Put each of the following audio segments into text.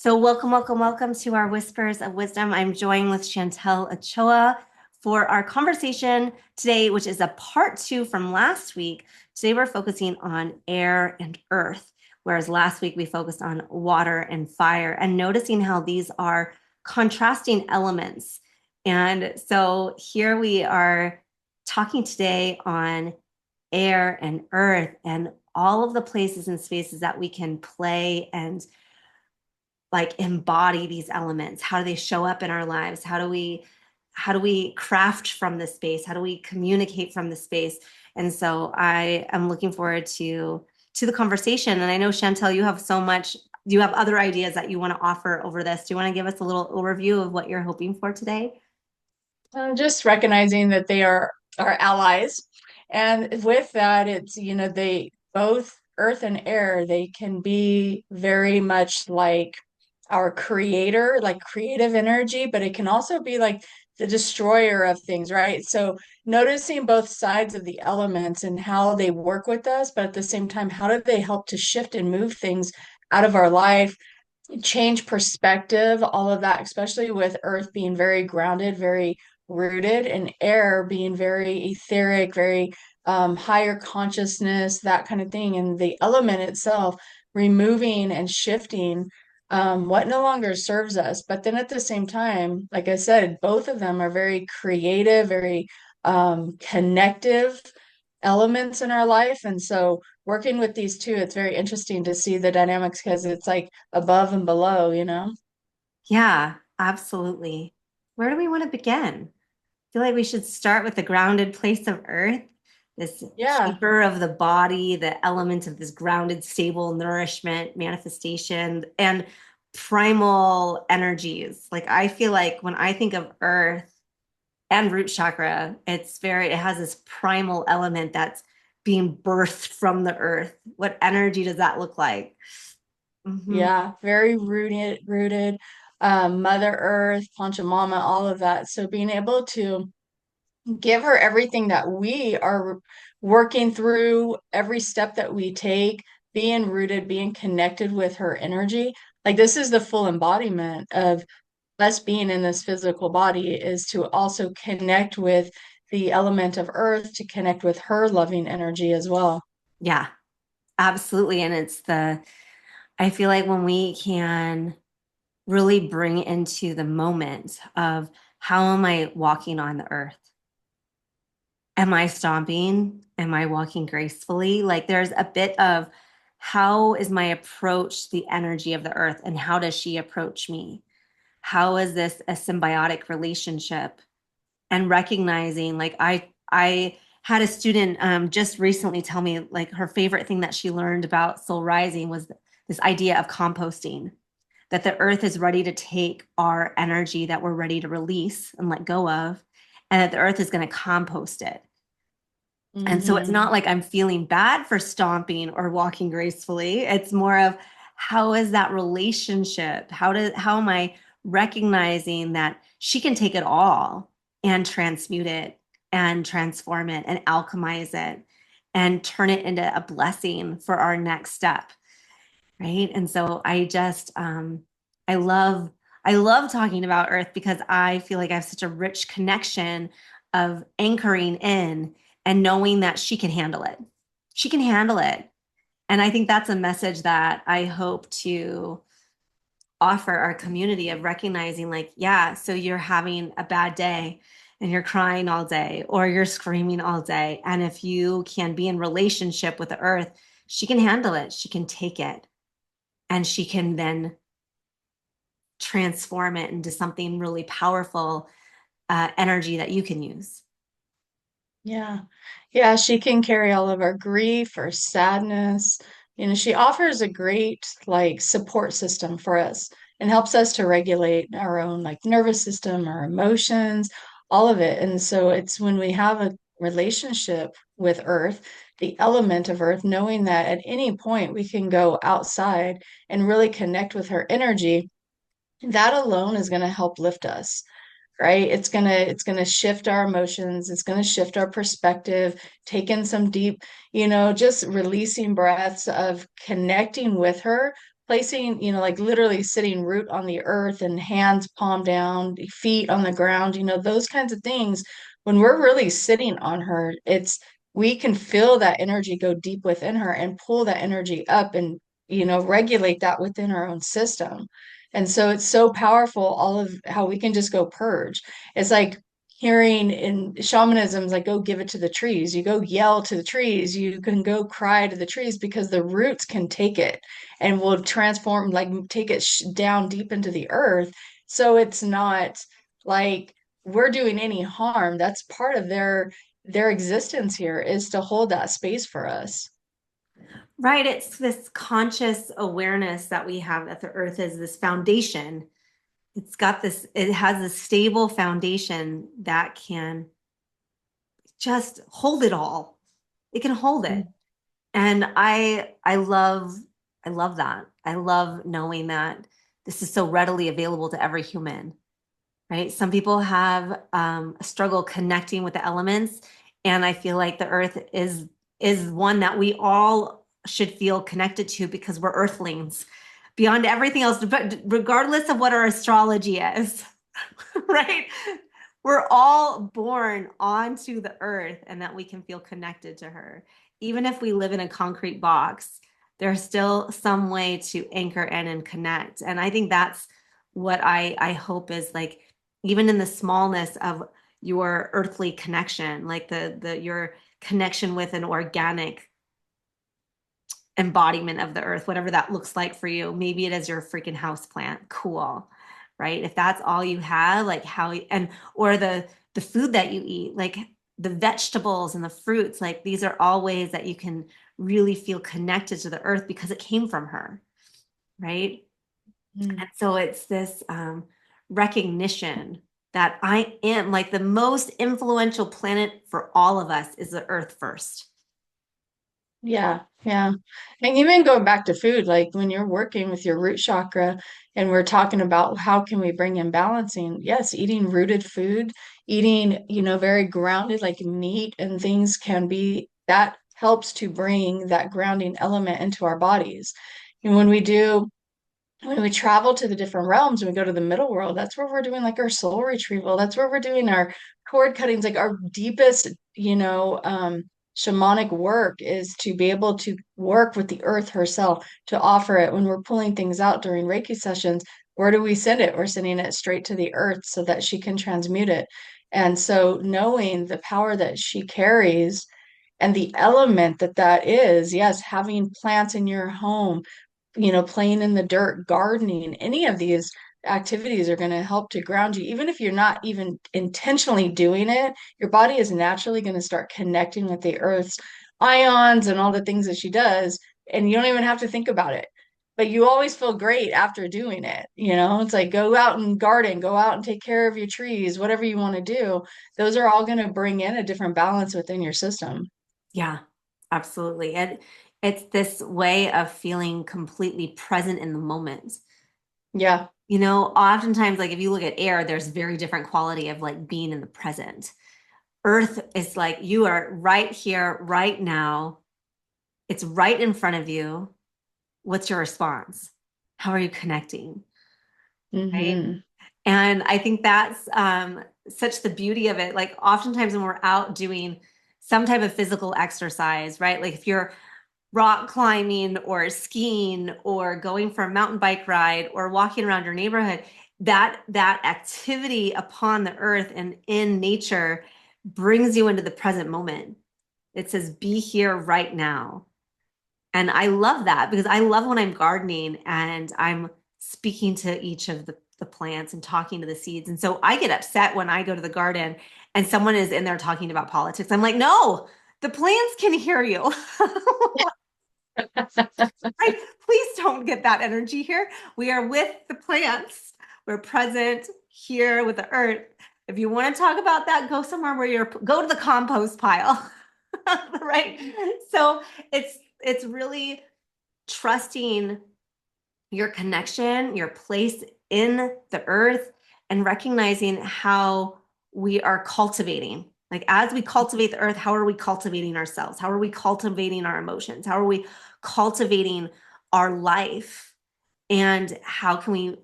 So welcome to our Whispers of Wisdom. I'm joined with Chantel Ochoa for our conversation today, which is a part two from last week. Today we're focusing on air and earth, whereas last week we focused on water and fire and noticing how these are contrasting elements. And so here we are talking today on air and earth and all of the places and spaces that we can play and like embody these elements. How do they show up in our lives? How do we craft from the space? How do we communicate from the space? And so I am looking forward to the conversation. And I know, Chantel, you have so much, you have other ideas that you want to offer over this. Do you want to give us a little overview of what you're hoping for today? Just recognizing that they are our allies. And with that, they both earth and air, they can be very much like our creator, like creative energy, but it can also be like the destroyer of things, right? So noticing both sides of the elements and how they work with us, but at the same time, how do they help to shift and move things out of our life, change perspective, all of that, especially with earth being very grounded, very rooted, and air being very etheric, very higher consciousness, that kind of thing. And the element itself removing and shifting what no longer serves us. But then at the same time, like I said, both of them are very creative, very connective elements in our life. And so working with these two, it's very interesting to see the dynamics because it's like above and below, you know? Yeah, absolutely. Where do we want to begin? I feel like we should start with the grounded place of earth, this Yeah. keeper of the body, the element of this grounded, stable nourishment, manifestation, and primal energies. Like I feel like when I think of earth and root chakra, it has this primal element that's being birthed from the earth. What energy does that look like? Hmm. Yeah, very rooted, Mother Earth, Pachamama, all of that. So being able to give her everything that we are working through, every step that we take, being rooted, being connected with her energy. Like this is the full embodiment of us being in this physical body, is to also connect with the element of earth, to connect with her loving energy as well. Yeah, absolutely. And I feel like when we can really bring into the moment of how am I walking on the earth? Am I stomping? Am I walking gracefully? Like there's a bit of how is my approach the energy of the earth and how does she approach me? How is this a symbiotic relationship? And recognizing like I had a student just recently tell me like her favorite thing that she learned about soul rising was this idea of composting, that the earth is ready to take our energy that we're ready to release and let go of, and that the earth is going to compost it. And so it's Hmm. not like I'm feeling bad for stomping or walking gracefully. It's more of how is that relationship? How am I recognizing that she can take it all and transmute it and transform it and alchemize it and turn it into a blessing for our next step, right? And so I love I love talking about earth because I feel like I have such a rich connection of anchoring in and knowing that she can handle it. She can handle it. And I think that's a message that I hope to offer our community of recognizing like, yeah, so you're having a bad day and you're crying all day or you're screaming all day. And if you can be in relationship with the earth, she can handle it. She can take it and she can then transform it into something really powerful, energy that you can use. Yeah. Yeah, she can carry all of our grief, our sadness. You know, she offers a great like support system for us and helps us to regulate our own like nervous system, our emotions, all of it. And so it's when we have a relationship with Earth, the element of Earth, knowing that at any point we can go outside and really connect with her energy, that alone is going to help lift us, right? It's gonna shift our emotions, it's gonna shift our perspective, take in some deep, just releasing breaths of connecting with her placing, like literally sitting root on the earth and hands palm down, feet on the ground, those kinds of things. When we're really sitting on her, we can feel that energy go deep within her and pull that energy up and, regulate that within our own system. And so it's so powerful, all of how we can just go purge. It's like hearing in shamanism, like go give it to the trees. You go yell to the trees. You can go cry to the trees because the roots can take it and will transform, like take it down deep into the earth. So it's not like we're doing any harm. That's part of their existence here is to hold that space for us. Right. It's this conscious awareness that we have that the earth is this foundation. It has a stable foundation that can just hold it all. It can hold it. And I love that. I love knowing that this is so readily available to every human, right? Some people have a struggle connecting with the elements, and I feel like the earth is one that we all should feel connected to because we're earthlings beyond everything else, but regardless of what our astrology is, right? We're all born onto the earth and that we can feel connected to her. Even if we live in a concrete box, there's still some way to anchor in and connect. And I think that's what I hope is like, even in the smallness of your earthly connection, like the your connection with an organic embodiment of the earth, whatever that looks like for you. Maybe it is your freaking house plant. Cool. Right? If that's all you have, like and or the food that you eat, like the vegetables and the fruits, like these are all ways that you can really feel connected to the earth because it came from her, right? Mm. And so it's this recognition that I am like the most influential planet for all of us is the earth first. Yeah, yeah. And even going back to food, like when you're working with your root chakra and we're talking about how can we bring in balancing, yes, eating rooted food, eating, very grounded, like meat and things can be that helps to bring that grounding element into our bodies. And when we travel to the different realms and we go to the middle world, that's where we're doing like our soul retrieval. That's where we're doing our cord cuttings, like our deepest, shamanic work is to be able to work with the earth herself to offer it. When we're pulling things out during Reiki sessions, where do we send it? We're sending it straight to the earth so that she can transmute it. And so knowing the power that she carries and the element that that is, yes, having plants in your home, playing in the dirt, gardening, any of these activities are going to help to ground you. Even if you're not even intentionally doing it, your body is naturally going to start connecting with the earth's ions and all the things that she does. And you don't even have to think about it. But you always feel great after doing it. It's like go out and garden, go out and take care of your trees, whatever you want to do. Those are all going to bring in a different balance within your system. Yeah, absolutely. And it's this way of feeling completely present in the moment. Yeah. Oftentimes, like if you look at air, there's very different quality of like being in the present. Earth is like you are right here, right now. It's right in front of you. What's your response? How are you connecting? Right. Hmm. And I think that's such the beauty of it. Like oftentimes when we're out doing some type of physical exercise, right? Like if you're rock climbing or skiing or going for a mountain bike ride or walking around your neighborhood, that activity upon the earth and in nature brings you into the present moment. It says be here right now. And I love that because I love when I'm gardening and I'm speaking to each of the plants and talking to the seeds. And so I get upset when I go to the garden and someone is in there talking about politics. I'm like, no, the plants can hear you. Right? Please don't get that energy here. We are with the plants. We're present here with the earth. If you want to talk about that, go somewhere where go to the compost pile. Right? So it's really trusting your connection, your place in the earth, and recognizing how we are cultivating. Like as we cultivate the earth, how are we cultivating ourselves? How are we cultivating our emotions? How are we cultivating our life? and how can we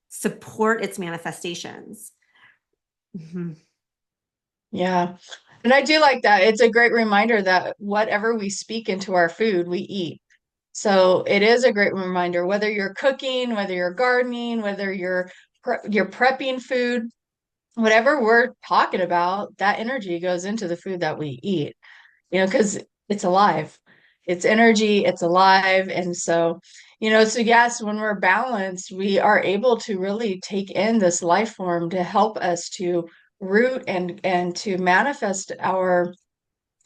support its manifestations? Mhm. Yeah. And I do like that. It's a great reminder that whatever we speak into our food, we eat. So it is a great reminder, whether you're cooking, whether you're gardening, whether you're prepping food, whatever we're talking about, that energy goes into the food that we eat, because it's alive. It's energy, it's alive. And so, so yes, when we're balanced, we are able to really take in this life form to help us to root and to manifest our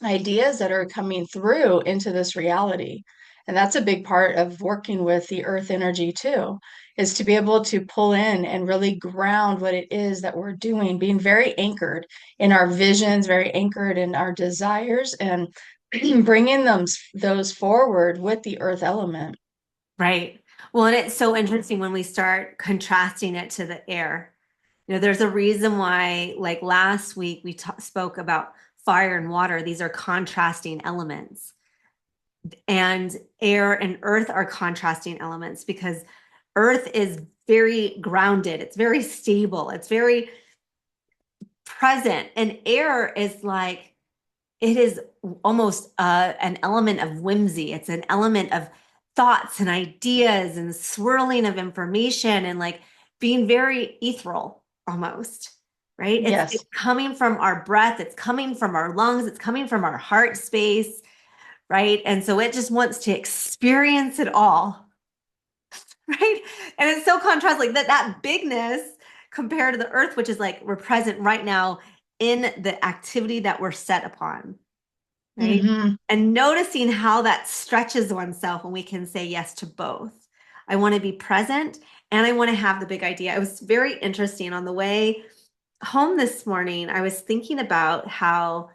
ideas that are coming through into this reality. And that's a big part of working with the earth energy too, is to be able to pull in and really ground what it is that we're doing, being very anchored in our visions, very anchored in our desires, and bringing those forward with the earth element. Right. Well, and it's so interesting when we start contrasting it to the air. There's a reason why, like last week, we spoke about fire and water. These are contrasting elements, and air and earth are contrasting elements because earth is very grounded, it's very stable, it's very present, and air is like, it is almost an element of whimsy. It's an element of thoughts and ideas and swirling of information and like being very ethereal almost, right? It's Yes. coming from our breath, it's coming from our lungs, it's coming from our heart space, right? And so it just wants to experience it all, right? And it's so contrast like that bigness compared to the earth, which is like we're present right now in the activity that we're set upon, right? Hmm. And noticing how that stretches oneself when we can say yes to both. I want to be present and I want to have the big idea. It was very interesting on the way home this morning. I was thinking about how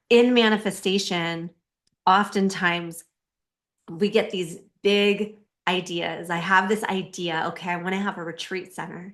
in manifestation, oftentimes we get these big ideas. I have this idea. Okay, I want to have a retreat center.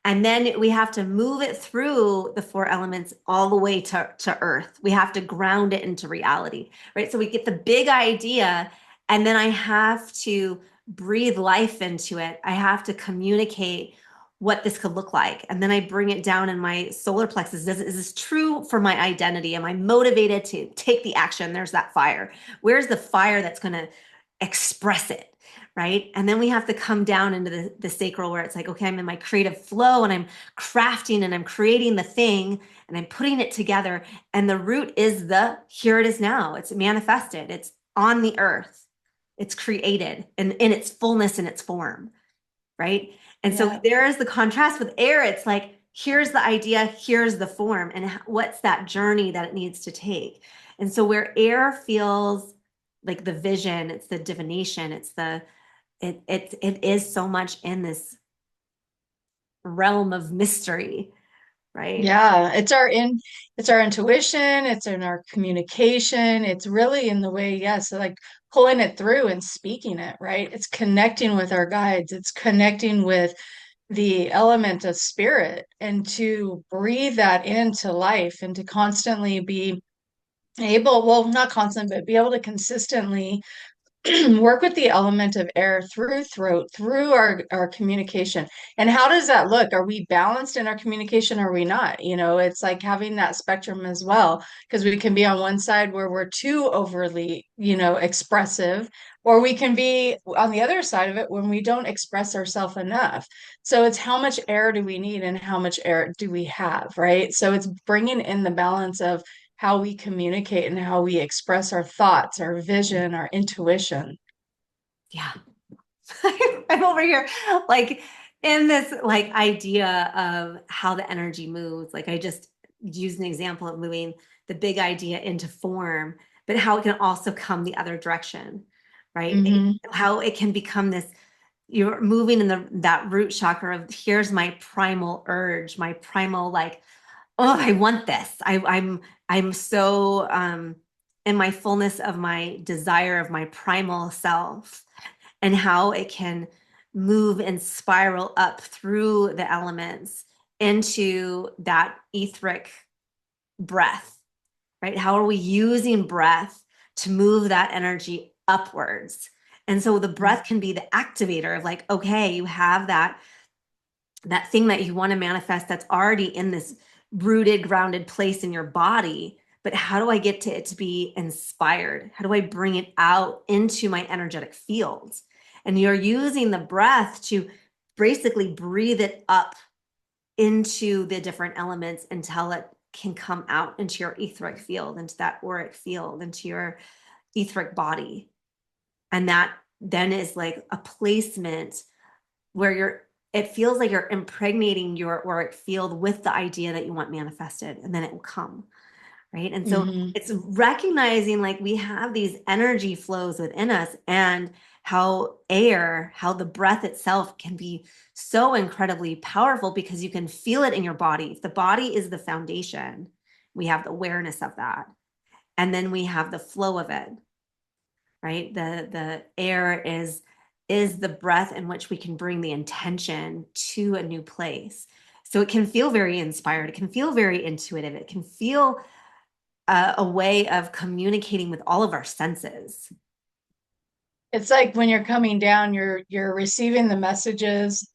And then we have to move it through the four elements all the way to earth. We have to ground it into reality, right? So we get the big idea, and then I have to breathe life into it. I have to communicate what this could look like. And then I bring it down in my solar plexus. Is this true for my identity? Am I motivated to take the action? There's that fire. Where's the fire that's going to express it? Right. And then we have to come down into the sacral where it's like, okay, I'm in my creative flow and I'm crafting and I'm creating the thing and I'm putting it together. And the root is here it is now. It's manifested. It's on the earth. It's created and in its fullness in its form. Right. And so Yeah. there is the contrast with air. It's like, here's the idea, here's the form, and what's that journey that it needs to take. And so where air feels like the vision, it's the divination, it is so much in this realm of mystery, right? Yeah, it's our intuition, it's in our communication, it's really in the way, yes, like pulling it through and speaking it, right? It's connecting with our guides, it's connecting with the element of spirit and to breathe that into life and to constantly be able, well, not constant, but be able to consistently work with the element of air through throat, through our communication. And how does that look? Are we balanced in our communication? Or are we not? It's like having that spectrum as well, because we can be on one side where we're too overly, expressive, or we can be on the other side of it when we don't express ourselves enough. So it's how much air do we need and how much air do we have, right? So it's bringing in the balance of how we communicate and how we express our thoughts, our vision, our intuition. Yeah. I'm over here like in this like idea of how the energy moves. Like I just used an example of moving the big idea into form, but how it can also come the other direction, right? Hmm. How it can become this, you're moving in that root chakra of here's my primal urge, my primal like, oh, I want this. I'm so in my fullness of my desire of my primal self, and how it can move and spiral up through the elements into that etheric breath, right? How are we using breath to move that energy upwards? And so the breath can be the activator of like, okay, you have that thing that you want to manifest that's already in this rooted, grounded place in your body. But how do I get to it to be inspired? How do I bring it out into my energetic fields? And you're using the breath to basically breathe it up into the different elements until it can come out into your etheric field, into that auric field, into your etheric body. And that then is like a placement where it feels like you're impregnating your auric field with the idea that you want manifested, and then it will come, right? And so Mm-hmm. it's recognizing like we have these energy flows within us, and how the breath itself can be so incredibly powerful because you can feel it in your body. If the body is the foundation, we have the awareness of that. And then we have the flow of it, right? The air is the breath in which we can bring the intention to a new place. So it can feel very inspired. It can feel very intuitive. It can feel a way of communicating with all of our senses. It's like when you're coming down, you're receiving the messages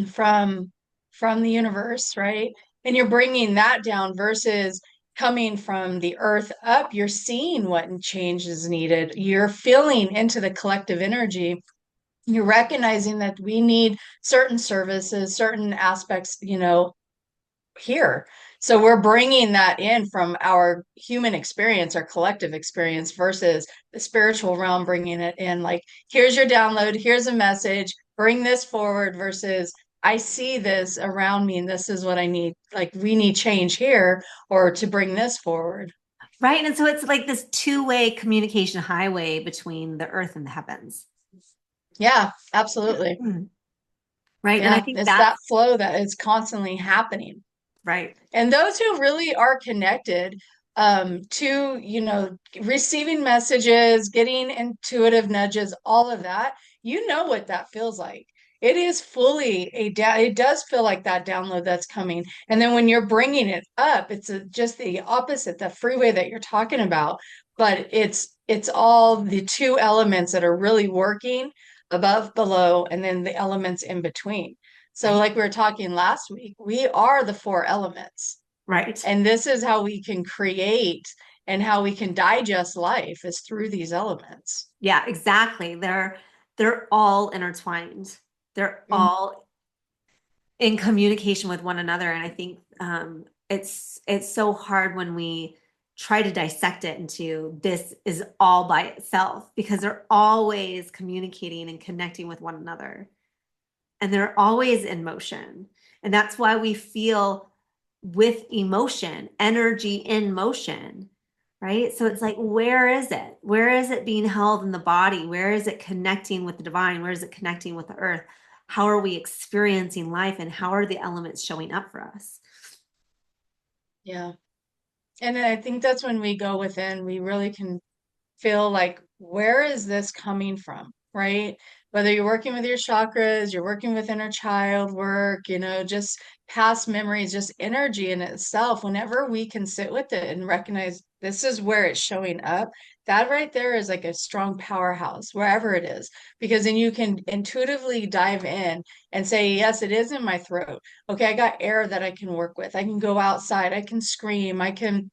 from from the universe, right? And you're bringing that down versus coming from the earth up. You're seeing what change is needed. You're feeling into the collective energy. You're recognizing that we need certain services, certain aspects, here. So we're bringing that in from our human experience, our collective experience versus the spiritual realm, bringing it in like, here's your download, here's a message, bring this forward versus I see this around me and this is what I need. Like we need change here or to bring this forward. Right. And so it's like this two-way communication highway between the earth and the heavens. Yeah, absolutely. Mm. Right. And I Yeah, think it's that's that flow that is constantly happening. right. And those who really are connected to, receiving messages, getting intuitive nudges, all of that, you know what that feels like. It is fully it does feel like that download that's coming. And then when you're bringing it up, it's just the opposite, the freeway that you're talking about. But it's all the two elements that are really working above, below, and then the elements in between. So, Right. like we were talking last week, we are the four elements. Right. And this is how we can create and how we can digest life is through these elements. Yeah, exactly. They're all intertwined. They're Mhm. all in communication with one another. And I think it's so hard when we try to dissect it into this is all by itself because they're always communicating and connecting with one another. And they're always in motion. And that's why we feel with emotion, energy in motion, right? So it's like, where is it? Where is it being held in the body? Where is it connecting with the divine? Where is it connecting with the earth? How are we experiencing life and how are the elements showing up for us? Yeah. And then I think that's when we go within, we really can feel like, where is this coming from? Right? Whether you're working with your chakras, you're working with inner child work, just past memories, just energy in itself. Whenever we can sit with it and recognize this is where it's showing up, that right there is like a strong powerhouse, wherever it is, because then you can intuitively dive in and say, yes, it is in my throat. Okay, I got air that I can work with. I can go outside. I can scream. I can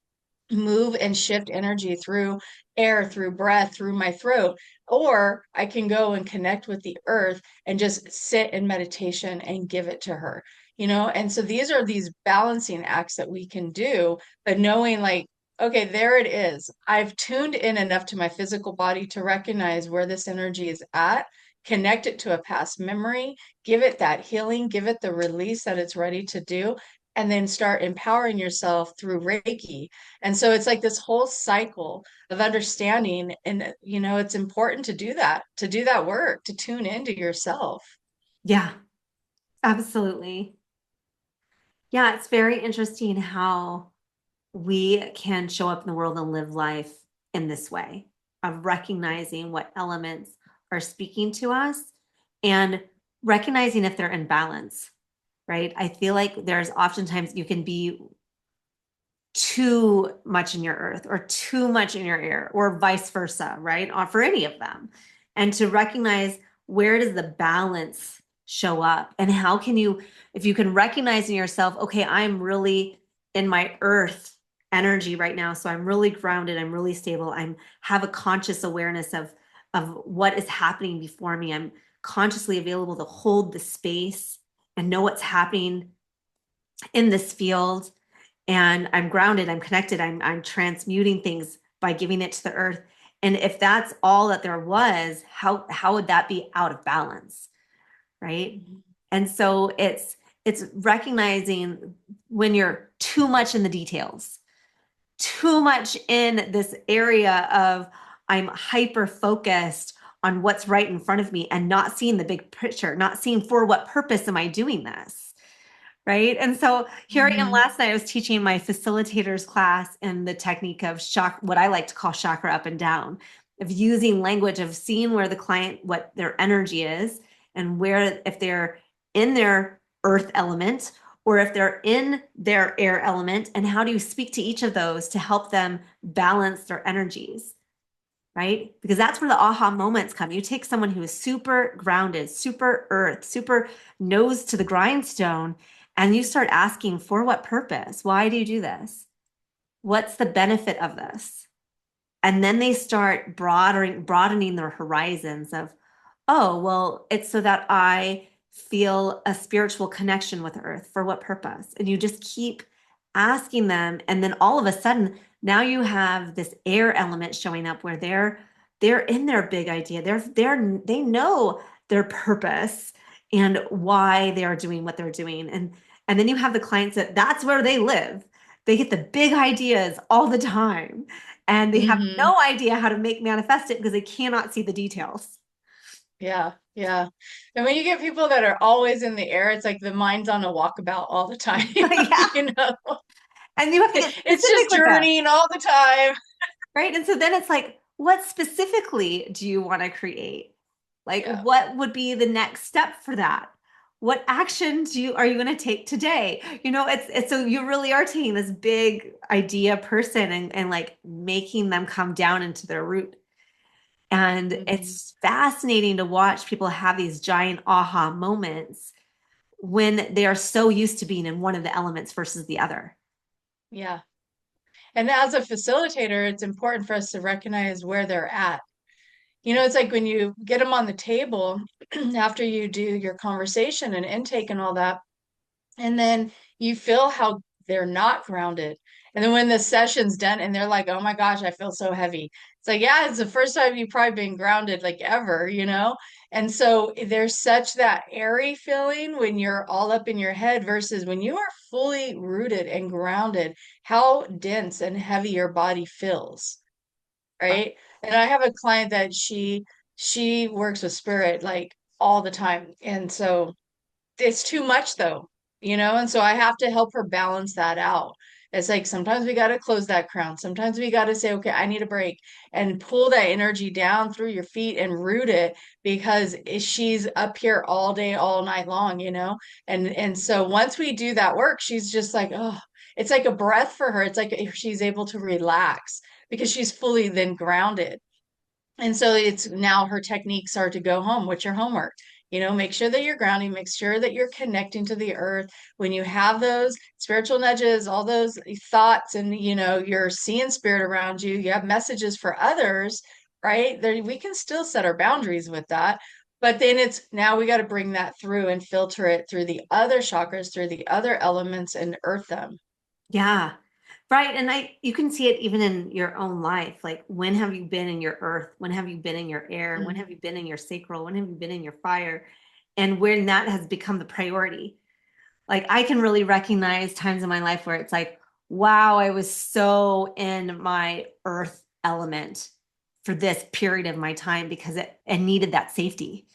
move and shift energy through air, through breath, through my throat. Or I can go and connect with the earth and just sit in meditation and give it to her, And so these are these balancing acts that we can do, but knowing like, okay, there it is. I've tuned in enough to my physical body to recognize where this energy is at, connect it to a past memory, give it that healing, give it the release that it's ready to do, and then start empowering yourself through Reiki. And so it's like this whole cycle of understanding. And, it's important to do that work, to tune into yourself. Yeah, absolutely. Yeah, it's very interesting how we can show up in the world and live life in this way of recognizing what elements are speaking to us and recognizing if they're in balance, right? I feel like there's oftentimes you can be too much in your earth or too much in your air or vice versa, right? Or for any of them. and to recognize where does the balance show up, and how can you, if you can recognize in yourself, okay, I'm really in my earth energy right now, so I'm really grounded, I'm really stable, I'm have a conscious awareness of what is happening before me, I'm consciously available to hold the space and know what's happening in this field, and I'm grounded, I'm connected, I'm transmuting things by giving it to the earth. And if that's all that there was, how would that be out of balance, right? Mhm. And so it's recognizing when you're too much in the details, too much in this area of I'm hyper focused on what's right in front of me and not seeing the big picture, not seeing for what purpose am I doing this? Right. And so here I am. Mhm. Last night, I was teaching my facilitators class in the technique of what I like to call chakra up and down, of using language, of seeing where the client, what their energy is, and where, if they're in their earth element or if they're in their air element, and how do you speak to each of those to help them balance their energies, right? Because that's where the aha moments come. You take someone who is super grounded, super earth, super nose to the grindstone, and you start asking, for what purpose? Why do you do this? What's the benefit of this? And then they start broadening their horizons of, oh, well, it's so that I feel a spiritual connection with earth. For what purpose? And you just keep asking them. And then all of a sudden, now you have this air element showing up where they're in their big idea. They know their purpose and why they are doing what they're doing. And then you have the clients that's where they live. They get the big ideas all the time and they have Mhm. no idea how to make manifest it because they cannot see the details. Yeah, yeah. And when you get people that are always in the air, it's like the mind's on a walkabout all the time, Yeah. you know. And you have to get It's specific just with them, journeying all the time. right? And so then it's like, what specifically do you want to create? Like, Yeah. what would be the next step for that? What action are you going to take today? It's so you really are taking this big idea person and like making them come down into their root. And Mhm. it's fascinating to watch people have these giant aha moments when they are so used to being in one of the elements versus the other. Yeah. And as a facilitator, it's important for us to recognize where they're at. You know, it's like when you get them on the table after you do your conversation and intake and all that, and then you feel how they're not grounded. And then when the session's done and they're like, oh my gosh, I feel so heavy. It's like, yeah, it's the first time you've probably been grounded like ever, you know? And so there's such that airy feeling when you're all up in your head versus when you are fully rooted and grounded, how dense and heavy your body feels, right? And I have a client that she works with spirit like all the time. And so it's too much though, you know, and so I have to help her balance that out. It's like sometimes we got to close that crown. Sometimes we got to say, okay, I need a break and pull that energy down through your feet and root it because she's up here all day, all night long, you know? And so once we do that work, she's just like, oh, it's like a breath for her. It's like if she's able to relax because she's fully then grounded. And so it's now her techniques are to go home. What's your homework? You know, make sure that you're grounding, make sure that you're connecting to the earth. When you have those spiritual nudges, all those thoughts, and you know, you're seeing spirit around you, you have messages for others, right? There, we can still set our boundaries with that. But then it's now we got to bring that through and filter it through the other chakras, through the other elements and earth them. Yeah. Right. And you can see it even in your own life. Like, when have you been in your earth? When have you been in your air? When Mhm. have you been in your sacral? When have you been in your fire? And when that has become the priority. Like, I can really recognize times in my life where it's like, wow, I was so in my earth element for this period of my time because it needed that safety,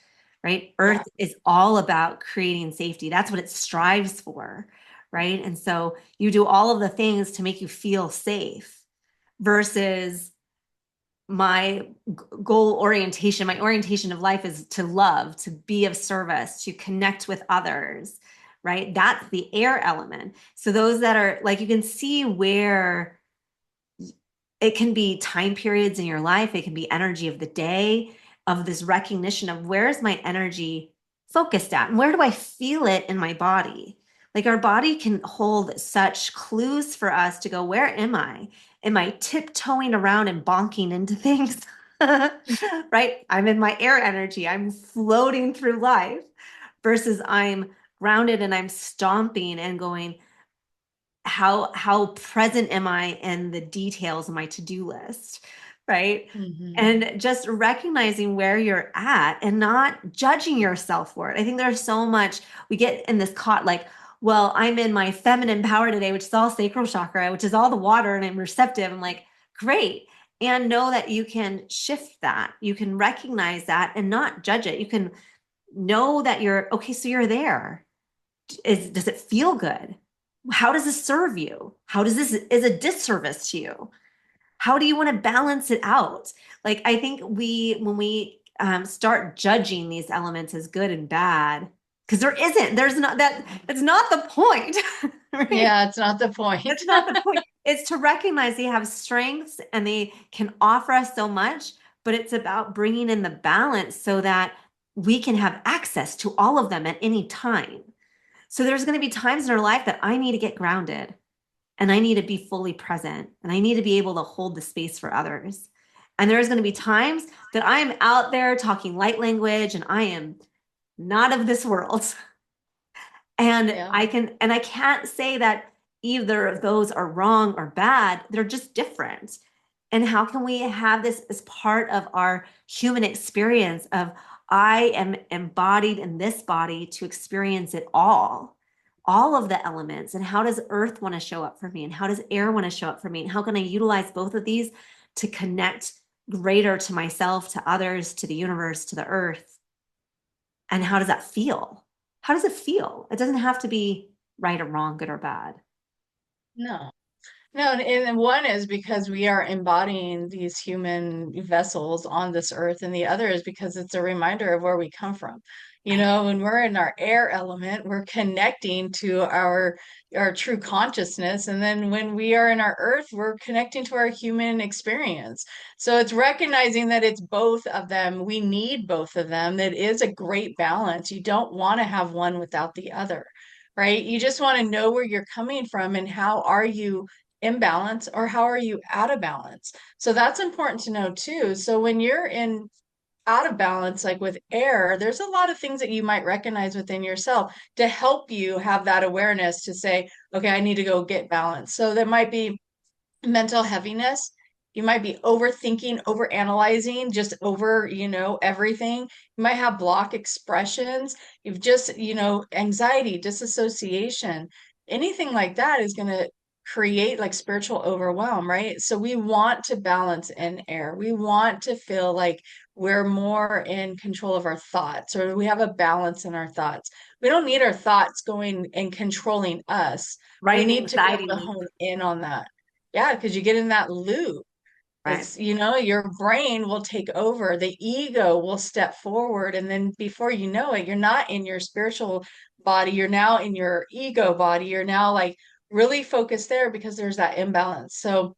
right? Earth Yeah. is all about creating safety. That's what it strives for, right? And so you do all of the things to make you feel safe versus my goal orientation, my orientation of life is to love, to be of service, to connect with others, right? That's the air element. So those that are like, you can see where it can be time periods in your life, it can be energy of the day. of this recognition of where's my energy focused at and where do I feel it in my body? Like our body can hold such clues for us to go, where am I? Am I tiptoeing around and bonking into things? Right? I'm in my air energy. I'm floating through life versus I'm grounded and I'm stomping and going, how present am I in the details of my to-do list, right? Hmm. And just recognizing where you're at and not judging yourself for it. I think there's so much we get in this caught like, well, I'm in my feminine power today, which is all sacral chakra, which is all the water, and I'm receptive. I'm like, great. And know that you can shift that. You can recognize that and not judge it. You can know that you're okay, so you're there. Does it feel good? How does this serve you? How does this is a disservice to you? How do you want to balance it out? Like I think when we start judging these elements as good and bad, because there's not that, it's not the point, right? Yeah, it's not the point. That's not the point. It's to recognize they have strengths and they can offer us so much, but it's about bringing in the balance so that we can have access to all of them at any time. So there's going to be times in our life that I need to get grounded and I need to be fully present and I need to be able to hold the space for others. And there's going to be times that I am out there talking light language and I am not of this world. And Yeah. I can't say that either of those are wrong or bad. They're just different. And how can we have this as part of our human experience of I am embodied in this body to experience it all of the elements. And how does earth want to show up for me? And how does air want to show up for me? And how can I utilize both of these to connect greater to myself, to others, to the universe, to the earth? And how does that feel? How does it feel? It doesn't have to be right or wrong, good or bad. No. No, and one is because we are embodying these human vessels on this earth, and the other is because it's a reminder of where we come from. You Right. know, when we're in our air element, we're connecting to our true consciousness, and then when we are in our earth, we're connecting to our human experience. So it's recognizing that it's both of them. We need both of them. That is a great balance. You don't want to have one without the other, right? You just want to know where you're coming from and how are you imbalance or how are you out of balance. So that's important to know too. So when you're in out of balance, like with air, there's a lot of things that you might recognize within yourself to help you have that awareness to say, okay, I need to go get balance. So there might be mental heaviness. You might be overthinking, overanalyzing, just over, everything. You might have block expressions. You've just, anxiety, disassociation, anything like that is going to create like spiritual overwhelm, right? So we want to balance in air. We want to feel like we're more in control of our thoughts or we have a balance in our thoughts. We don't need our thoughts going and controlling us. We Riding the need to be anxiety able to loop. hone in on that. Yeah, because you get in that loop. Right. Your brain will take over, the ego will step forward, and then before you know it, you're not in your spiritual body, you're now in your ego body. You're now like really focused there because there's that imbalance. So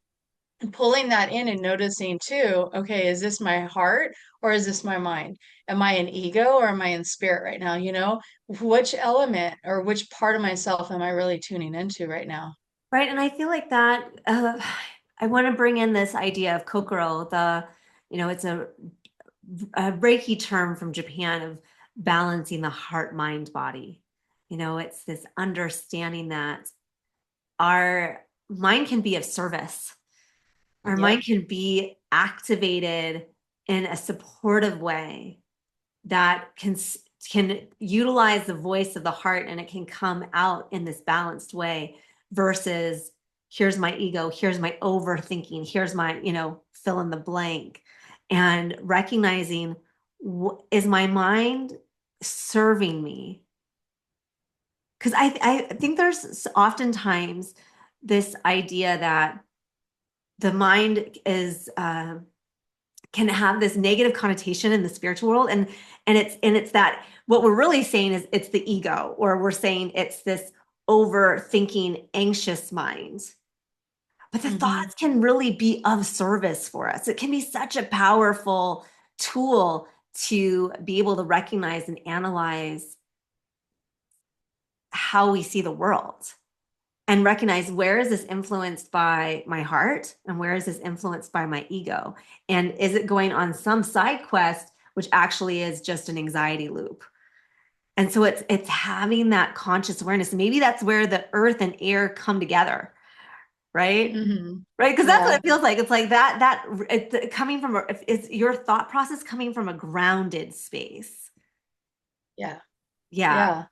pulling that in and noticing too, okay, is this my heart or is this my mind? Am I in ego or am I in spirit right now? Which element or which part of myself am I really tuning into right now? Right. And I feel like that I want to bring in this idea of kokoro, it's a Reiki term from Japan of balancing the heart, mind, body. It's this understanding that our mind can be of service. Our Yep. mind can be activated in a supportive way that can utilize the voice of the heart and it can come out in this balanced way versus here's my ego, here's my overthinking, here's my, fill in the blank. And recognizing, is my mind serving me? Because I think there's oftentimes this idea that the mind is can have this negative connotation in the spiritual world, and it's that what we're really saying is it's the ego, or we're saying it's this overthinking anxious mind. But the Hmm. thoughts can really be of service for us. It can be such a powerful tool to be able to recognize and analyze how we see the world and recognize where is this influenced by my heart and where is this influenced by my ego, and is it going on some side quest which actually is just an anxiety loop. And so it's having that conscious awareness. Maybe that's where the earth and air come together, right? Hmm. Right, because that's what Yeah. it feels like. It's like that it's coming from it's your thought process coming from a grounded space. Yeah. Yeah, Yeah.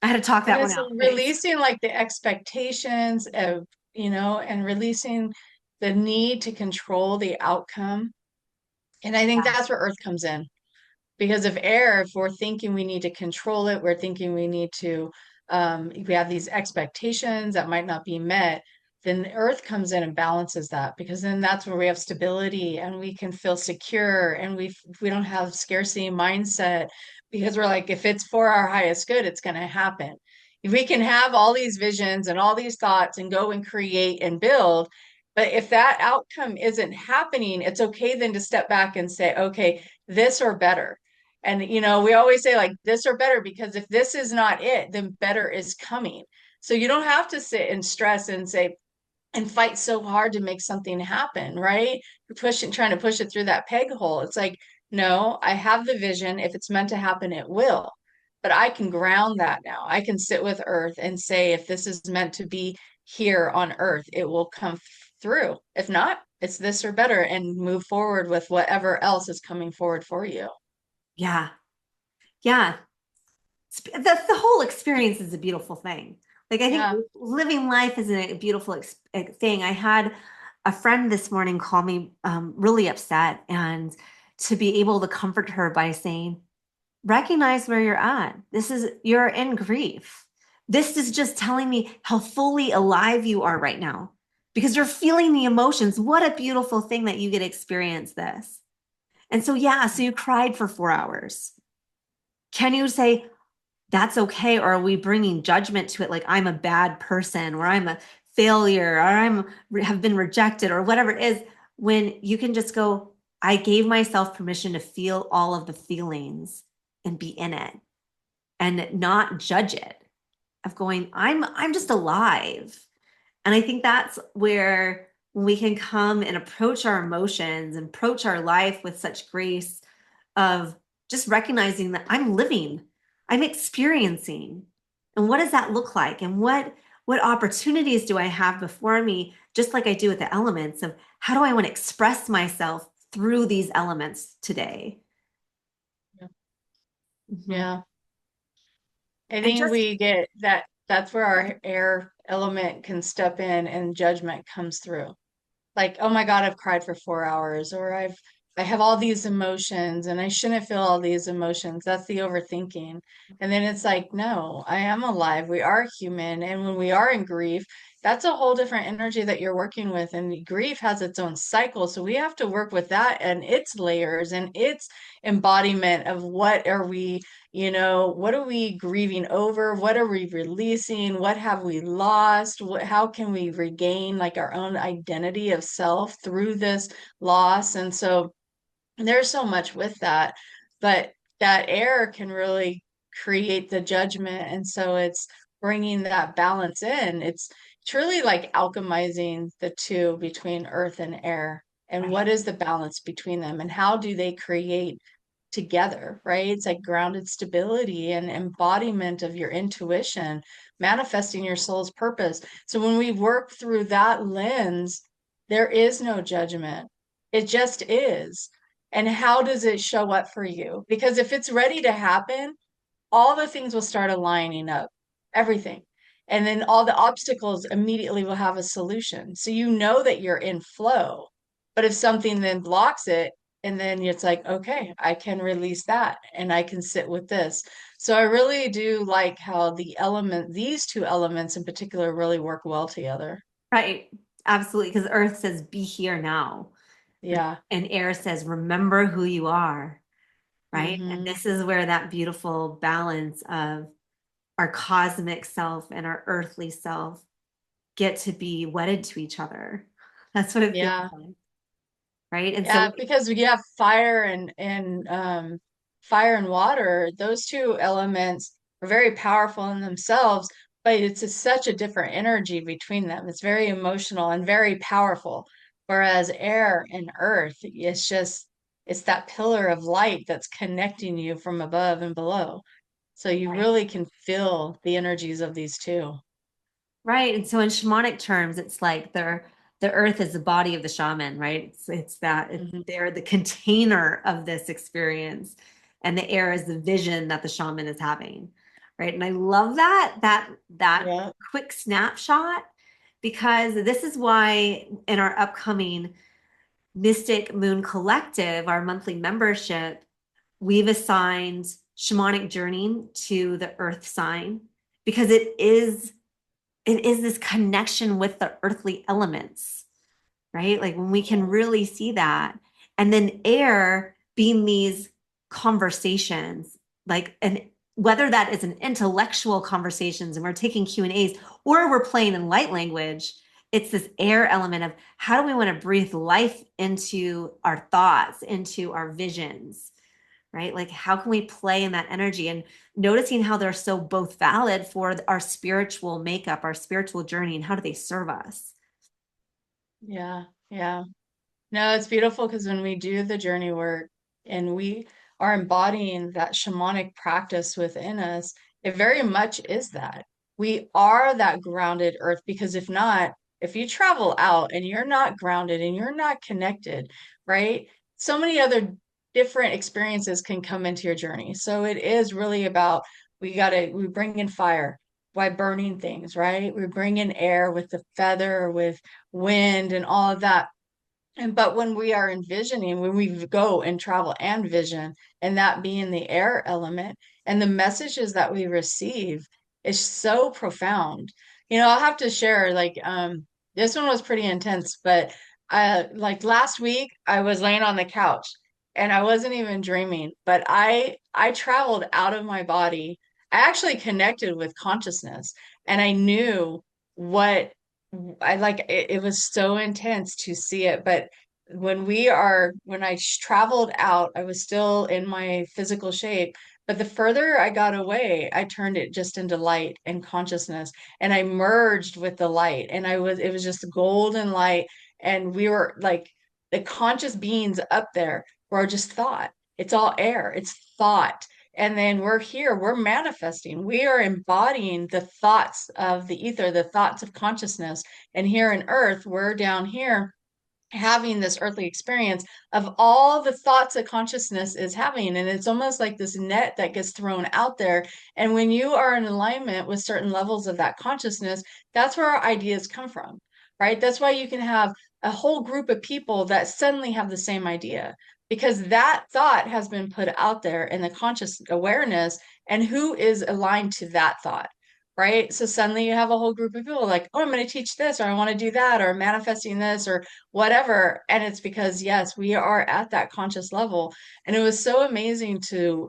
I had to talk And that one it's out. Thanks. releasing like the expectations of, and releasing the need to control the outcome. And I think Yeah. that's where Earth comes in. Because of air, if we're thinking we need to control it, we're thinking we need to, we have these expectations that might not be met, then Earth comes in and balances that because then that's where we have stability and we can feel secure and we don't have scarcity mindset because we're like, if it's for our highest good, it's going to happen. If we can have all these visions and all these thoughts and go and create and build, but if that outcome isn't happening, it's okay then to step back and say, okay, this or better. And, we always say like this or better, because if this is not it, then better is coming. So you don't have to sit and stress and say, and fight so hard to make something happen, right? You're pushing, trying to push it through that peg hole. It's like, no, I have the vision. If it's meant to happen, it will. But I can ground that now. I can sit with Earth and say, if this is meant to be here on Earth, it will come through. If not, it's this or better, and move forward with whatever else is coming forward for you. Yeah. Yeah. The whole experience is a beautiful thing. Like I think Yeah. living life is a beautiful thing. I had a friend this morning call me really upset, and to be able to comfort her by saying, recognize where you're at. You're in grief. This is just telling me how fully alive you are right now because you're feeling the emotions. What a beautiful thing that you get to experience this. And so, yeah, so you cried for 4 hours. Can you say, that's okay? Or are we bringing judgment to it like I'm a bad person or I'm a failure or have been rejected or whatever it is, when you can just go, I gave myself permission to feel all of the feelings and be in it and not judge it, of going, I'm just alive. And I think that's where we can come and approach our emotions and approach our life with such grace of just recognizing that I'm living, I'm experiencing. And what does that look like? And what opportunities do I have before me, just like I do with the elements of how do I want to express myself through these elements today? Yeah. Mhm. Yeah. I And think just we get that that's where our air element can step in and judgment comes through. Like, oh my God, I've cried for 4 hours, or I have all these emotions and I shouldn't feel all these emotions. That's the overthinking. And then it's like, no, I am alive. We are human. And when we are in grief, that's a whole different energy that you're working with. And grief has its own cycle. So we have to work with that and its layers and its embodiment of what are we, what are we grieving over? What are we releasing? What have we lost? How can we regain like our own identity of self through this loss? And so there's so much with that, but that air can really create the judgment. And so it's bringing that balance in. It's truly like alchemizing the two between earth and air. And what right, is the balance between them? And how do they create together, right? It's like grounded stability and embodiment of your intuition, manifesting your soul's purpose. So when we work through that lens, there is no judgment. It just is. And how does it show up for you? Because if it's ready to happen, all the things will start aligning up, everything. And then all the obstacles immediately will have a solution. So you know that you're in flow. But if something then blocks it, and then it's like, okay, I can release that and I can sit with this. So I really do like how these two elements in particular really work well together. right. Absolutely. Because earth says, be here now. Yeah. And air says, remember who you are. Right. And Hmm. this is where that beautiful balance of our cosmic self and our earthly self get to be wedded to each other. That's what it feels Yeah. like. Right. And so, Yeah, because we have fire and fire and water, those two elements are very powerful in themselves, but such a different energy between them. It's very emotional and very powerful. Whereas air and earth, it's that pillar of light that's connecting you from above and below. So you Right. really can feel the energies of these two. Right. And so in shamanic terms, it's like the earth is the body of the shaman, right? Mhm. They're the container of this experience, and the air is the vision that the shaman is having. Right. And I love that Yeah. quick snapshot, because this is why in our upcoming Mystic Moon Collective, our monthly membership, we've assigned shamanic journeying to the earth sign, because it is this connection with the earthly elements, right? Like when we can really see that. And then air being these conversations, like, and whether that is an intellectual conversations and we're taking Q&As, or we're playing in light language, it's this air element of how do we want to breathe life into our thoughts, into our visions, right? Like, how can we play in that energy, and noticing how they're so both valid for our spiritual makeup, our spiritual journey, and how do they serve us? Yeah. Yeah. No, it's beautiful because when we do the journey work and we are embodying that shamanic practice within us, it very much is that. We are that grounded earth because if not, if you travel out and you're not grounded and you're not connected, right? So many other different experiences can come into your journey. So it is really about we bring in fire by burning things, right? We bring in air with the feather, with wind and all of that, and but when we are envisioning, when we go and travel and vision, and that being the air element, and the messages that we receive is so profound. I'll have to share, like, this one was pretty intense, but like last week I was laying on the couch and I wasn't even dreaming, but I traveled out of my body. I actually connected with consciousness and I knew what it was so intense to see it. But when I traveled out, I was still in my physical shape. But the further I got away, I turned it just into light and consciousness, and I merged with the light, and it was just golden light, and we were like the conscious beings up there were just thought. It's all air. It's thought. And then we're here, we're manifesting, we are embodying the thoughts of the ether, the thoughts of consciousness. And here in earth, we're down here having this earthly experience of all the thoughts that consciousness is having. And it's almost like this net that gets thrown out there. And when you are in alignment with certain levels of that consciousness, that's where our ideas come from, right? That's why you can have a whole group of people that suddenly have the same idea because that thought has been put out there in the conscious awareness. And who is aligned to that thought? Right. So suddenly you have a whole group of people like, oh, I'm going to teach this, or I want to do that, or manifesting this, or whatever. And it's because, yes, we are at that conscious level. And it was so amazing to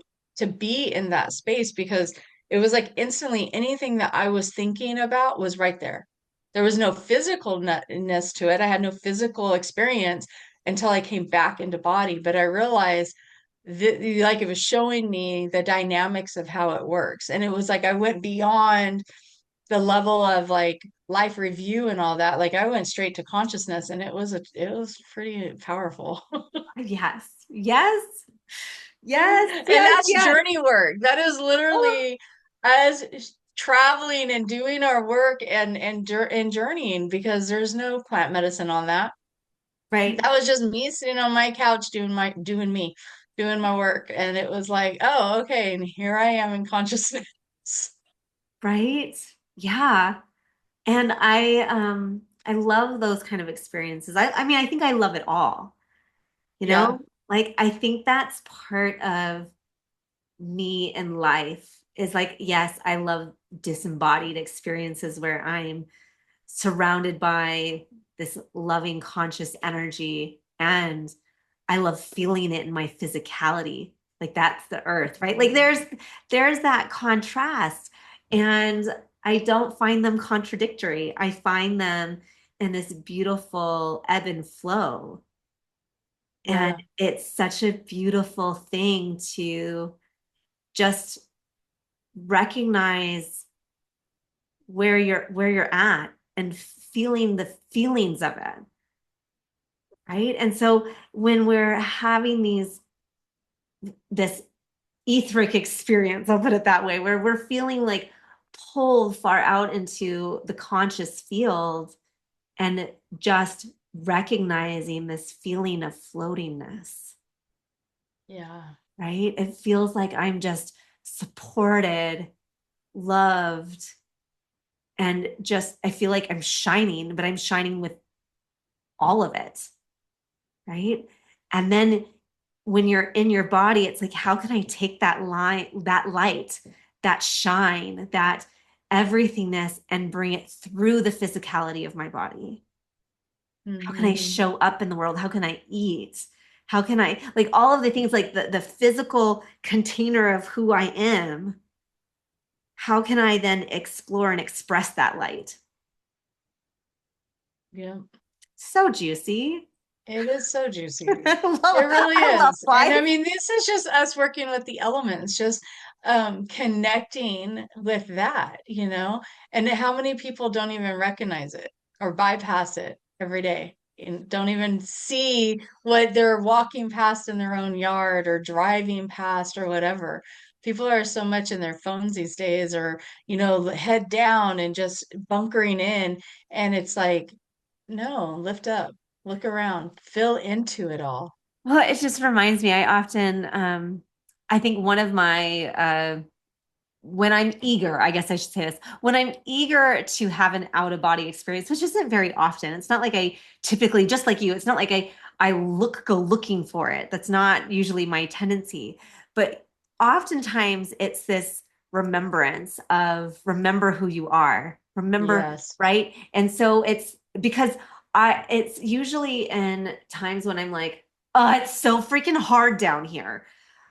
be in that space because it was like instantly anything that I was thinking about was right there. There was no physicalness to it. I had no physical experience until I came back into body. But I realized that like it was showing me the dynamics of how it works. And it was like I went beyond the level of like life review and all that. Like I went straight to consciousness and it was pretty powerful. Yes, yes, yes, And yes, that's yes. journey work. That is Oh, literally us traveling and doing our work and journeying because there's no plant medicine on that. right, That was just me sitting on my couch doing my work. And it was like, oh, okay, and here I am in consciousness. right. Yeah. And I love those kind of experiences. I mean, I think I love it all, you Yeah. know? Like I think that's part of me in life is like, yes, I love disembodied experiences where I'm surrounded by this loving conscious energy, and I love feeling it in my physicality. Like that's the earth, right? Like there's that contrast, and I don't find them contradictory. I find them in this beautiful ebb and flow. And Yeah. it's such a beautiful thing to just recognize where you're at and feeling the feelings of it, right? And so when we're having this etheric experience, I'll put it that way, where we're feeling like pulled far out into the conscious field and just recognizing this feeling of floatingness, Yeah. right? It feels like I'm just supported, loved, and just I feel like I'm shining, but I'm shining with all of it, right? And then when you're in your body, it's like, how can I take that light, that shine, that everythingness and bring it through the physicality of my body? How can I Hmm. show up in the world? How can I eat? How can I, like all of the things, like the physical container of who I am, how can I then explore and express that light? Yeah. So juicy. It is so juicy. It Well, really I love is. And I life. mean, this is just us working with the elements, just connecting with that, and how many people don't even recognize it or bypass it every day and don't even see what they're walking past in their own yard or driving past or whatever. People are so much in their phones these days or, head down and just bunkering in. And it's like, no, lift up, look around, feel into it all. Well, it just reminds me, I think one of my, when I'm eager, I guess I should say this, when I'm eager to have an out of body experience, which isn't very often, it's not like I typically, just like you, it's not like I go looking for it. That's not usually my tendency. But oftentimes it's this remembrance of remember who you are, remember, Yes. right? And so it's because it's usually in times when I'm like, oh, it's so freaking hard down here.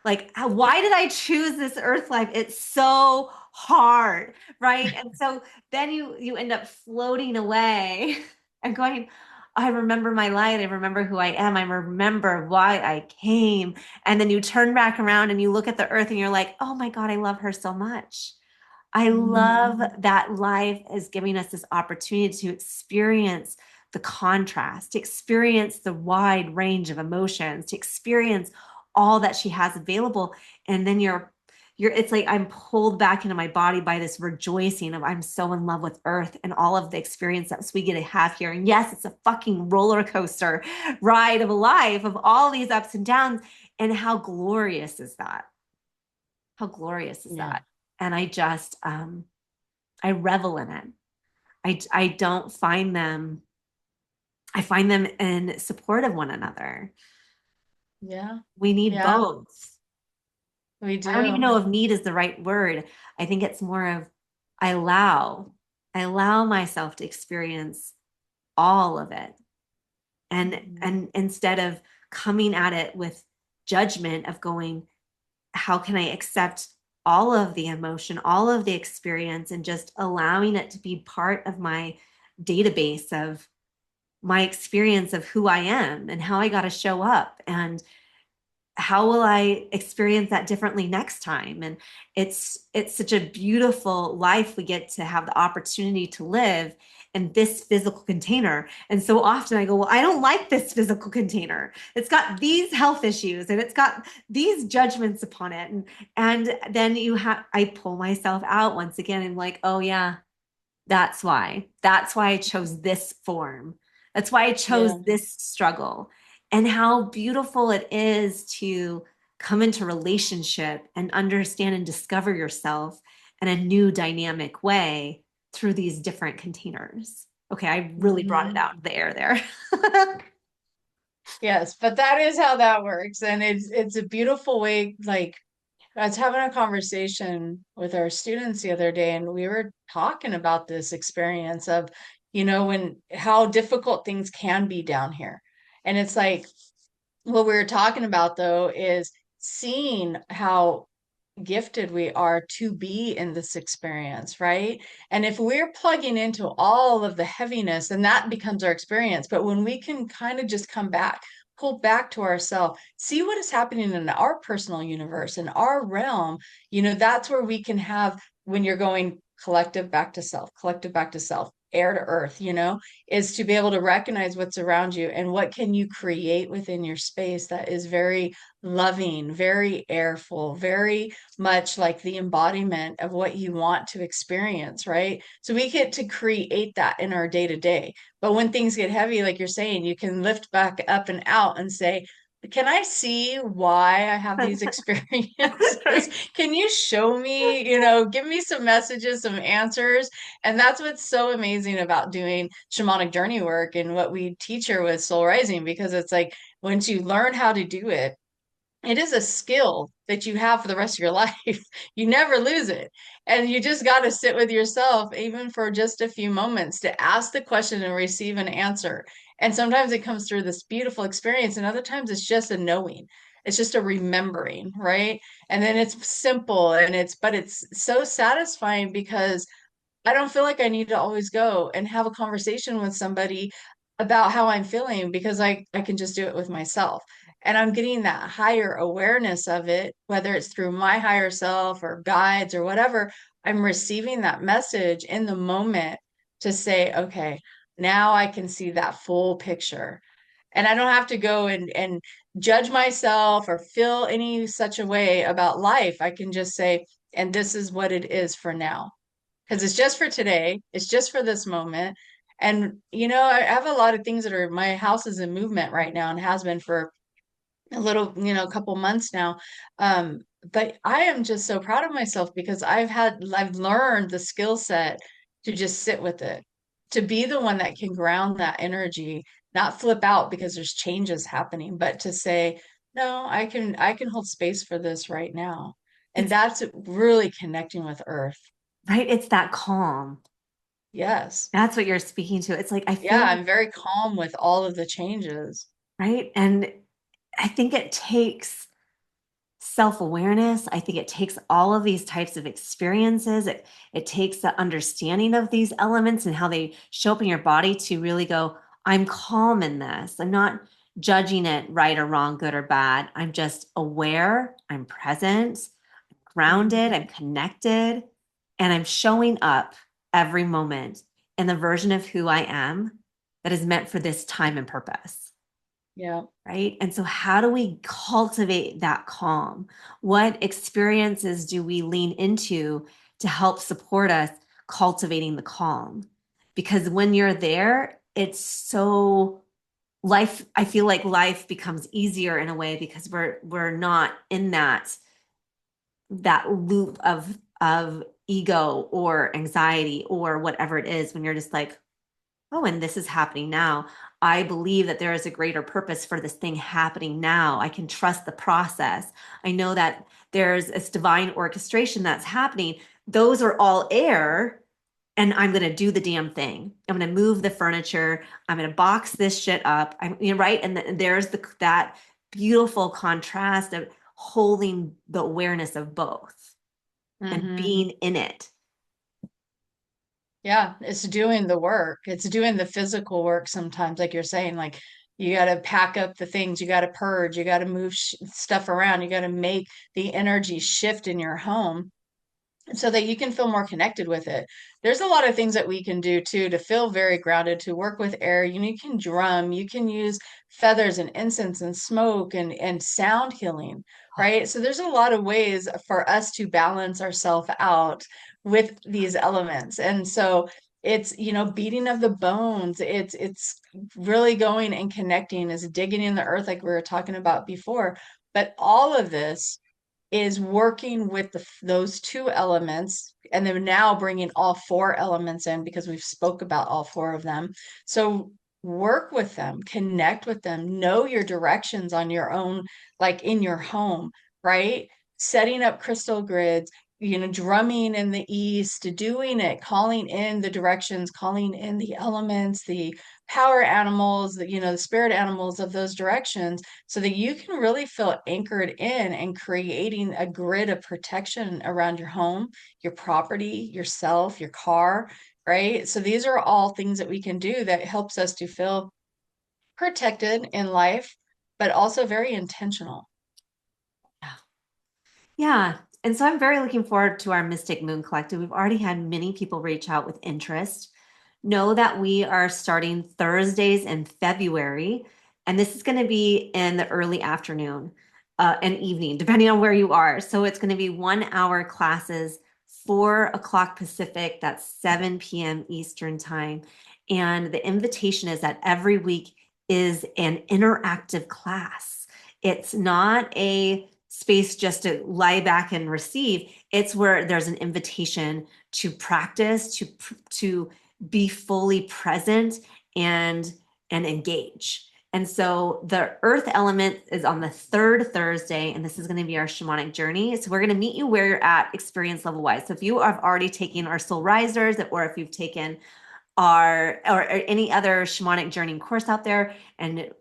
Like, why did I choose this earth life? It's so hard, right? And so then you end up floating away and going, I remember my light. I remember who I am. I remember why I came. And then you turn back around and you look at the earth and you're like, oh my God, I love her so much. I Hmm. love that life is giving us this opportunity to experience the contrast, to experience the wide range of emotions, to experience all that she has available. And then it's like I'm pulled back into my body by this rejoicing of I'm so in love with Earth and all of the experience that we get to have here. And yes, it's a fucking roller coaster ride of a life of all these ups and downs. And how glorious is that? How glorious is Yeah. that? And I revel in it. I don't find them, I find them in support of one another. Yeah. We need Yeah. both. We I don't even do. know if need is the right word. I think it's more of I allow, I allow myself to experience all of it. Mhm. And instead of coming at it with judgment of going, how can I accept all of the emotion, all of the experience, and just allowing it to be part of my database of my experience of who I am and how I got to show up and how will I experience that differently next time? And it's such a beautiful life we get to have the opportunity to live in this physical container. And so often I go, well, I don't like this physical container. It's got these health issues and it's got these judgments upon it. And then I pull myself out once again and like, oh yeah, that's why. That's why I chose this form. That's why I chose Yeah. this struggle. And how beautiful it is to come into relationship and understand and discover yourself in a new dynamic way through these different containers. Okay, I really brought it Hmm. out of the air there. Yes, but that is how that works. And it's a beautiful way, like I was having a conversation with our students the other day, and we were talking about this experience of, when how difficult things can be down here. And it's like what we were talking about though is seeing how gifted we are to be in this experience, right? And if we're plugging into all of the heaviness, then that becomes our experience. But when we can kind of just come back, pull back to ourselves, see what is happening in our personal universe, in our realm, that's where we can have, when you're going collective back to self, air to earth, is to be able to recognize what's around you and what can you create within your space that is very loving, very airful, very much like the embodiment of what you want to experience, right? So we get to create that in our day to day. But when things get heavy, like you're saying, you can lift back up and out and say, can I see why I have these experiences? Can you show me, give me some messages, some answers? And that's what's so amazing about doing shamanic journey work and what we teach here with soul rising, because it's like once you learn how to do it, it is a skill that you have for the rest of your life. You never lose it. And you just got to sit with yourself, even for just a few moments, to ask the question and receive an answer. And sometimes it comes through this beautiful experience, and other times it's just a knowing. It's just a remembering, right? And then it's simple but it's so satisfying because I don't feel like I need to always go and have a conversation with somebody about how I'm feeling because I can just do it with myself. And I'm getting that higher awareness of it, whether it's through my higher self or guides or whatever. I'm receiving that message in the moment to say, okay, now I can see that full picture. And I don't have to go and judge myself or feel any such a way about life. I can just say, and this is what it is for now, because it's just for today. It's just for this moment. And, I have a lot of things my house is in movement right now and has been for a little, a couple months now. Um, but I am just so proud of myself because I've learned the skill set to just sit with it, to be the one that can ground that energy, not flip out because there's changes happening, but to say, no, I can hold space for this right now. And It's that's really connecting with earth. right. It's that calm. Yes. That's what you're speaking to. It's like, I Yeah, feel like, I'm very calm with all of the changes. right. And I think it takes self-awareness. I think it takes all of these types of experiences. It takes the understanding of these elements and how they show up in your body to really go, I'm calm in this. I'm not judging it right or wrong, good or bad. I'm just aware, I'm present, grounded, Mhm. I'm connected, and I'm showing up every moment in the version of who I am that is meant for this time and purpose. Yeah. Right. And so, how do we cultivate that calm? What experiences do we lean into to help support us cultivating the calm? Because when you're there, it's so life, I feel like life becomes easier in a way because we're not in that loop of ego or anxiety or whatever it is when you're just like, oh, and this is happening now. I believe that there is a greater purpose for this thing happening now. I can trust the process. I know that there's this divine orchestration that's happening. Those are all air, and I'm going to do the damn thing. I'm going to move the furniture. I'm going to box this shit up. Right. And there's that beautiful contrast of holding the awareness of both and Hmm. being in it. Yeah, it's doing the work. It's doing the physical work sometimes, like you're saying, like you got to pack up the things, you got to purge, you got to move stuff around, you got to make the energy shift in your home so that you can feel more connected with it. There's a lot of things that we can do too to feel very grounded, to work with air. You can drum, you can use feathers and incense and smoke and sound healing, right? So there's a lot of ways for us to balance ourselves out with these elements. And so it's, beating of the bones. It's really going and connecting, is digging in the earth like we were talking about before. But all of this is working with those two elements and then now bringing all four elements in because we've spoke about all four of them. So work with them, connect with them, know your directions on your own, like in your home, right? Setting up crystal grids, drumming in the east, doing it, calling in the directions, calling in the elements, the power animals, the spirit animals of those directions, so that you can really feel anchored in and creating a grid of protection around your home, your property, yourself, your car, right? So these are all things that we can do that helps us to feel protected in life, but also very intentional. Yeah. And so I'm very looking forward to our Mystic Moon Collective. We've already had many people reach out with interest. Know that we are starting Thursdays in February, and this is going to be in the early afternoon and evening, depending on where you are. So it's going to be 1 hour classes, 4 o'clock Pacific, that's 7 p.m. Eastern time. And the invitation is that every week is an interactive class. It's not a space just to lie back and receive. It's where there's an invitation to practice, to be fully present and engage. And so the earth element is on the third Thursday, and this is going to be our shamanic journey. So we're going to meet you where you're at experience level wise. So if you have already taken our soul risers, or if you've taken our or any other shamanic journey course out there, and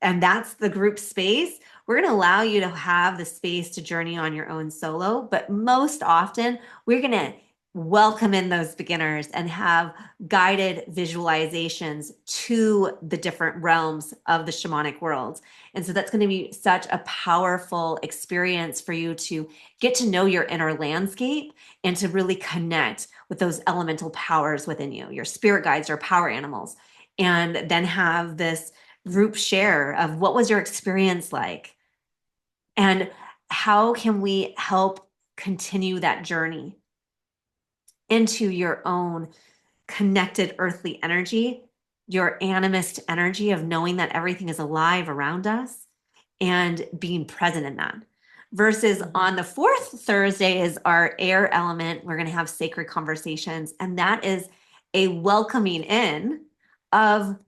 that's the group space, we're going to allow you to have the space to journey on your own solo. But most often we're going to welcome in those beginners and have guided visualizations to the different realms of the shamanic world. And so that's going to be such a powerful experience for you to get to know your inner landscape and to really connect with those elemental powers within you, your spirit guides or power animals, and then have this group share of what was your experience like and how can we help continue that journey into your own connected earthly energy, your animist energy of knowing that everything is alive around us and being present in that. Versus Mhm. on the fourth Thursday is our air element. We're going to have sacred conversations, and that is a welcoming in of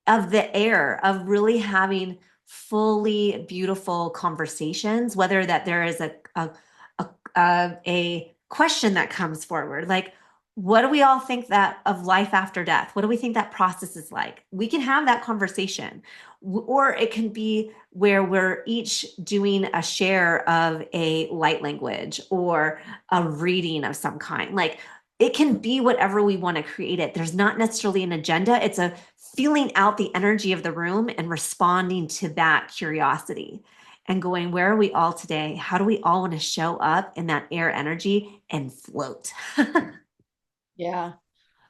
the air, of really having fully beautiful conversations, whether that there is a question that comes forward, like, what do we all think that of life after death? What do we think that process is like? We can have that conversation. Or it can be where we're each doing a share of a light language or a reading of some kind. Like, it can be whatever we want to create it. There's not necessarily an agenda. It's a feeling out the energy of the room and responding to that curiosity and going, where are we all today? How do we all want to show up in that air energy and float? Yeah.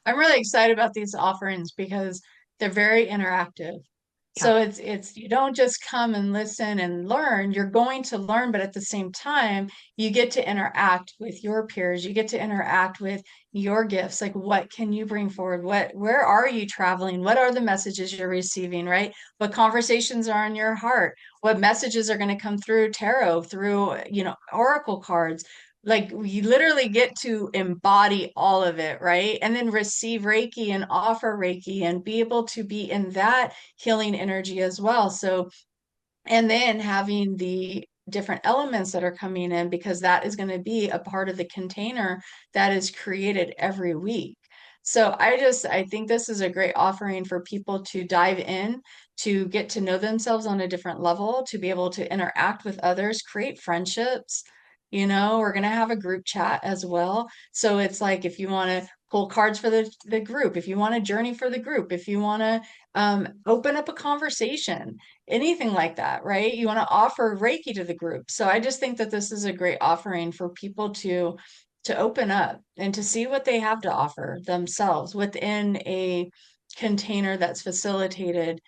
I'm really excited about these offerings because they're very interactive. Yeah. So it's you don't just come and listen and learn, you're going to learn, but at the same time, you get to interact with your peers, you get to interact with your gifts. Like what can you bring forward? Where are you traveling? What are the messages you're receiving, right? What conversations are in your heart? What messages are going to come through tarot, through, oracle cards? Like we literally get to embody all of it, right? And then receive Reiki and offer Reiki and be able to be in that healing energy as well. So, and then having the different elements that are coming in, because that is going to be a part of the container that is created every week. So I think this is a great offering for people to dive in, to get to know themselves on a different level, to be able to interact with others, create friendships. We're going to have a group chat as well. So it's like if you want to pull cards for the group, if you want to journey for the group, if you want to open up a conversation, anything like that, right? You want to offer Reiki to the group. So I just think that this is a great offering for people to open up and to see what they have to offer themselves within a container that's facilitated.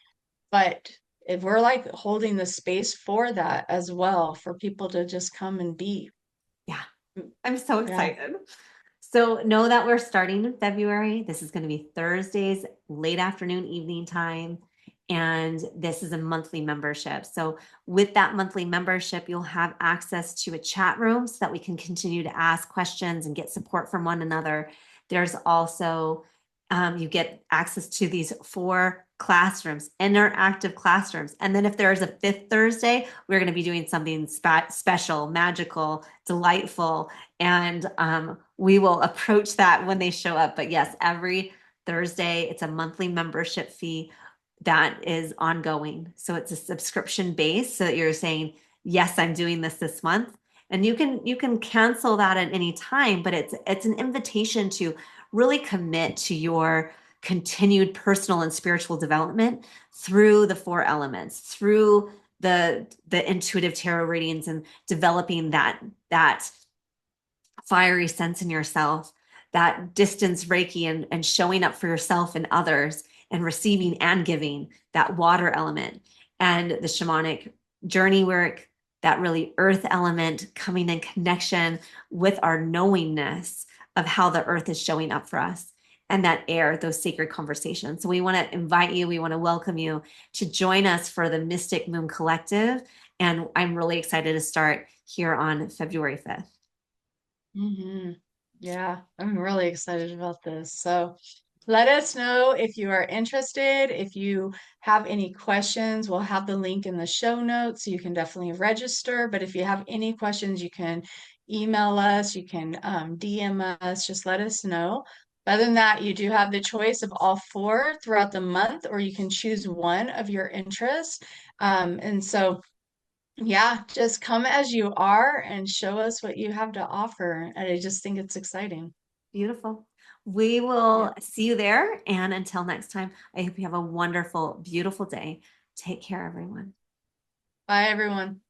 But if we're like holding the space for that as well, for people to just come and be. Yeah. I'm so Yeah. excited. So know that we're starting in February. This is going to be Thursdays, late afternoon, evening time. And this is a monthly membership. So with that monthly membership, you'll have access to a chat room so that we can continue to ask questions and get support from one another. There's also, you get access to these 4 classrooms, interactive classrooms. And then if there's a fifth Thursday, we're going to be doing something special, magical, delightful, and we will approach that when they show up. But yes, every Thursday, it's a monthly membership fee that is ongoing. So it's a subscription base so that you're saying, yes, I'm doing this month. And you can cancel that at any time, but it's an invitation to really commit to your continued personal and spiritual development through the 4 elements, through the intuitive tarot readings and developing that fiery sense in yourself, that distance Reiki and showing up for yourself and others and receiving and giving, that water element, and the shamanic journey work, that really earth element coming in connection with our knowingness of how the earth is showing up for us. And that air, those sacred conversations. So we want to invite you, we want to welcome you to join us for the Mystic Moon Collective. And I'm really excited to start here on February 5th. Hmm. Yeah, I'm really excited about this. So let us know if you are interested. If you have any questions, we'll have the link in the show notes, so you can definitely register. But if you have any questions, you can email us, you can DM us, just let us know. Other than that, you do have the choice of all four throughout the month, or you can choose one of your interests. And so yeah, just come as you are and show us what you have to offer. And I just think it's exciting. Beautiful. We Yeah. will see you there. And until next time, I hope you have a wonderful, beautiful day. Take care, everyone. Bye, everyone.